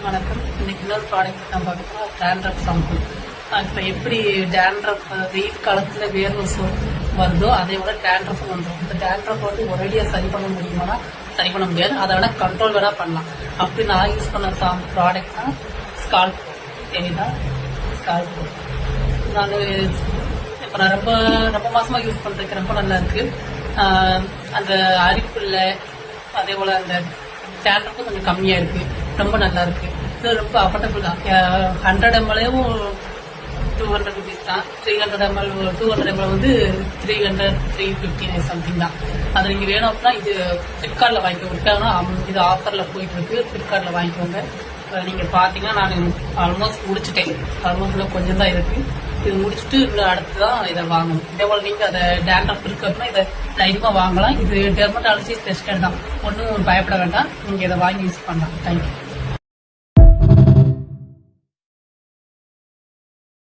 வணக்கம். இன்னைக்கு இன்னொரு ப்ராடக்ட் நான் பார்க்குறோம், டேண்ட்ரஃப் ஷாம்பு. இப்போ எப்படி டேண்ட்ரஃப் வெயில் காலத்தில் வேர்வை வருதோ அதே விட டேண்ட்ரஃப் வந்துடும். இந்த டேண்ட்ரஃப் வந்து ஒரேடியாக சரி பண்ண முடியுமானா சரி பண்ண முடியாது, அதை விட கண்ட்ரோல் வேணா பண்ணலாம். அப்படி நான் யூஸ் பண்ண ப்ராடக்ட் தான் ஸ்கால்ப். தெரியுதா? ஸ்கால்ப் நான் இப்போ நான் ரொம்ப மாசமா யூஸ் பண்றதுக்கு ரொம்ப நல்லா இருக்கு. அந்த அரிப்பு இல்லை, அதே போல அந்த டேண்ட்ரஃபும் கொஞ்சம் கம்மியா இருக்கு, ரொம்ப நல்லா இருக்கு. இது ரொம்ப அஃபோர்டபுள் தான். 100 ml 200 rupees தான். 300 ml 200 ml வந்து 300 350 சம்திங் தான். அது நீங்க வேணும் அப்படின்னா இது பிளிப்கார்ட்ல வாங்கிக்கோங்க. இது ஆஃபர்ல போயிட்டு இருக்கு, பிளிப்கார்ட்ல வாங்கிக்கோங்க. நீங்க பாத்தீங்கன்னா நான் ஆல்மோஸ்ட் முடிச்சுட்டேன். ஆல்மோஸ்ட் கொஞ்சம் தான் இருக்கு. இது முடிச்சுட்டு இன்னும் அடுத்துதான் இதை வாங்கணும். இதே போல நீங்க அதை டேண்ட்ரஃப் இருக்கு அப்படின்னா இதை தைரியமா வாங்கலாம். இது டெர்மட்டாலஜி டெஸ்டட் தான், ஒன்றும் பயப்பட வேண்டாம். நீங்க இதை வாங்கி யூஸ் பண்ணலாம். தேங்க்யூ.